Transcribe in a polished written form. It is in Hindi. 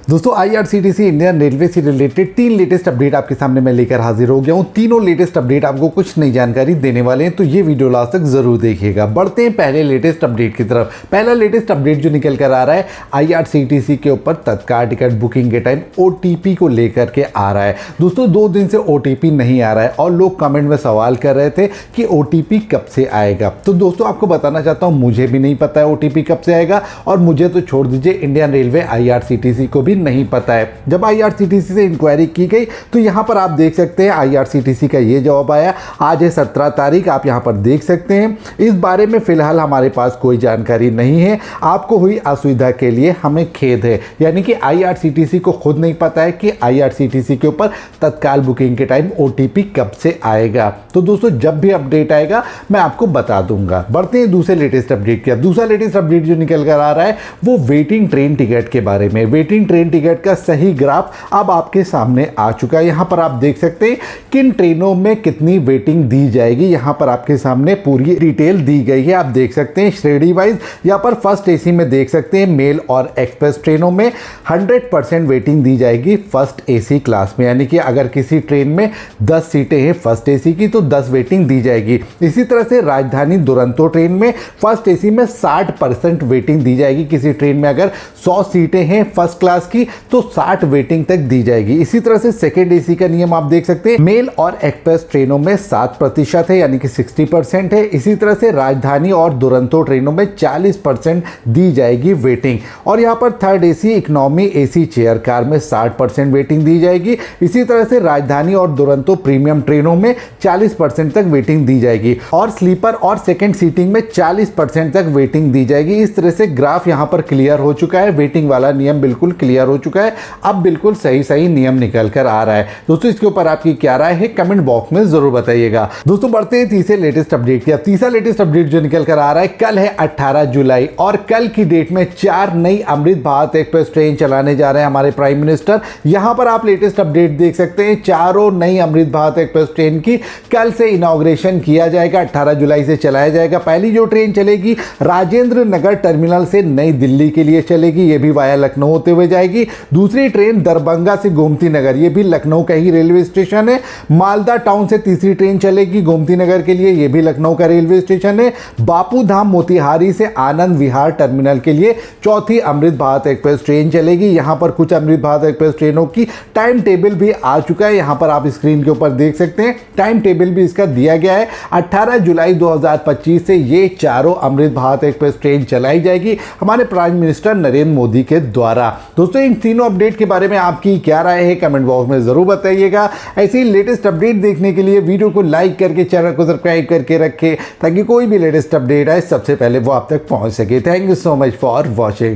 दोस्तों आईआरसीटीसी इंडियन रेलवे से रिलेटेड 3 लेटेस्ट अपडेट आपके सामने मैं लेकर हाजिर हो गया हूं। तीनों लेटेस्ट अपडेट आपको कुछ नई जानकारी देने वाले हैं, तो ये वीडियो लास्ट तक जरूर देखिएगा। बढ़ते हैं पहले लेटेस्ट अपडेट की तरफ। पहला लेटेस्ट अपडेट जो निकल कर आ रहा है आईआरसीटीसी के ऊपर तत्काल टिकट बुकिंग के टाइम ओटीपी को लेकर के आ रहा है। दोस्तों 2 दिन से ओटीपी नहीं आ रहा है और लोग कमेंट में सवाल कर रहे थे कि ओटीपी कब से आएगा। तो दोस्तों आपको बताना चाहता हूं, मुझे भी नहीं पता है ओटीपी कब से आएगा, और मुझे तो छोड़ दीजिए, इंडियन रेलवे आईआरसीटीसी को भी नहीं पता है। जब आईआरसीटीसी से इंक्वायरी की गई तो यहां पर आप देख सकते हैं आईआरसीटीसी का ये जवाब आया। आज है 17 तारीख, आप यहां पर देख सकते हैं। इस बारे में फिलहाल हमारे पास कोई जानकारी नहीं है। आपको हुई असुविधा के लिए हमें खेद है। यानी कि आईआरसीटीसी को खुद नहीं पता है कि आईआरसीटीसी के ऊपर तत्काल बुकिंग के टाइम ओटीपी कब से आएगा। तो दोस्तों जब भी अपडेट आएगा मैं आपको बता दूंगा। बढ़ते हैं दूसरे लेटेस्ट अपडेट की। दूसरा लेटेस्ट अपडेट जो निकल कर आ रहा है वो वेटिंग ट्रेन टिकट के बारे में। वेटिंग ट्रेन टिकट का सही ग्राफ अब आपके सामने आ चुका है। यहां पर आप देख सकते हैं किन ट्रेनों में कितनी वेटिंग दी जाएगी। यहां पर आपके सामने पूरी डिटेल दी गई है। आप देख सकते हैं श्रेणी वाइज। यहां पर फर्स्ट एसी में देख सकते हैं मेल और एक्सप्रेस ट्रेनों में 100% वेटिंग दी जाएगी फर्स्ट एसी क्लास में। यानी कि अगर किसी ट्रेन में 10 सीटें हैं फर्स्ट एसी की तो 10 वेटिंग दी जाएगी। इसी तरह से राजधानी दुरंतो ट्रेन में फर्स्ट एसी में 60% वेटिंग दी जाएगी। किसी ट्रेन में अगर 100 सीटें हैं फर्स्ट क्लास की तो 60 वेटिंग तक दी जाएगी। इसी तरह से सेकेंड एसी का नियम आप देख सकते हैं। मेल और एक्सप्रेस ट्रेनों में 7% है, यानी कि 60% है। इसी तरह से राजधानी और दुरंतो ट्रेनों में 40% दी जाएगी वेटिंग। और यहां पर third AC economy AC chair car में 60% वेटिंग दी जाएगी। इसी तरह से राजधानी और दुरंतो प्रीमियम ट्रेनों में 40% तक वेटिंग दी जाएगी और स्लीपर और सेकेंड सीटिंग में 40% तक वेटिंग दी जाएगी। इस तरह से ग्राफ यहां पर क्लियर हो चुका है। वेटिंग वाला नियम बिल्कुल क्लियर हो चुका है। अब बिल्कुल सही नियम निकल कर आ रहा है। दोस्तों इसके ऊपर आपकी क्या राय है कमेंट बॉक्स में जरूर बताइएगा। दोस्तों बढ़ते हैं तीसरे लेटेस्ट अपडेट की। तीसरा लेटेस्ट अपडेट जो निकल कर आ रहा है, कल है 18 जुलाई और कल की डेट में 4 नई अमृत भारत एक्सप्रेस ट्रेन चलाने जा रहे हैं हमारे प्राइम मिनिस्टर। यहां पर आप लेटेस्ट अपडेट देख सकते हैं। चारों नई अमृत भारत एक्सप्रेस ट्रेन की कल से इनॉग्रेशन किया जाएगा। 18 जुलाई से चलाया जाएगा। पहली जो ट्रेन चलेगी राजेंद्र नगर टर्मिनल से नई दिल्ली के लिए चलेगी, यह भी वाया लखनऊ होते हुए जाएगी। दूसरी ट्रेन दरभंगा से गोमती नगर, यह भी लखनऊ का ही रेलवे स्टेशन है। मालदा टाउन से तीसरी ट्रेन चलेगी गोमती नगर के लिए, यह भी लखनऊ का रेलवे स्टेशन है। बापू धाम मोतिहारी से आनंद विहार टर्मिनल के लिए चौथी अमृत भारत एक्सप्रेस ट्रेन चलेगी। यहां पर कुछ अमृत भारत एक्सप्रेस ट्रेनों की टाइम टेबल भी आ चुका है। यहां पर आप स्क्रीन के ऊपर देख सकते हैं, टाइम टेबल भी इसका दिया गया है। 18 जुलाई 2025 से ये चारों अमृत भारत एक्सप्रेस ट्रेन चलाई जाएगी हमारे प्राइम मिनिस्टर नरेंद्र मोदी के द्वारा। दोस्तों इन तीनों अपडेट के बारे में आपकी क्या राय है कमेंट बॉक्स में जरूर बताइएगा। ऐसे ही लेटेस्ट अपडेट देखने के लिए वीडियो को लाइक करके चैनल को सब्सक्राइब करके रखें ताकि कोई भी लेटेस्ट अपडेट आए सबसे पहले वो आप तक पहुंच सके। Thank you so much for watching.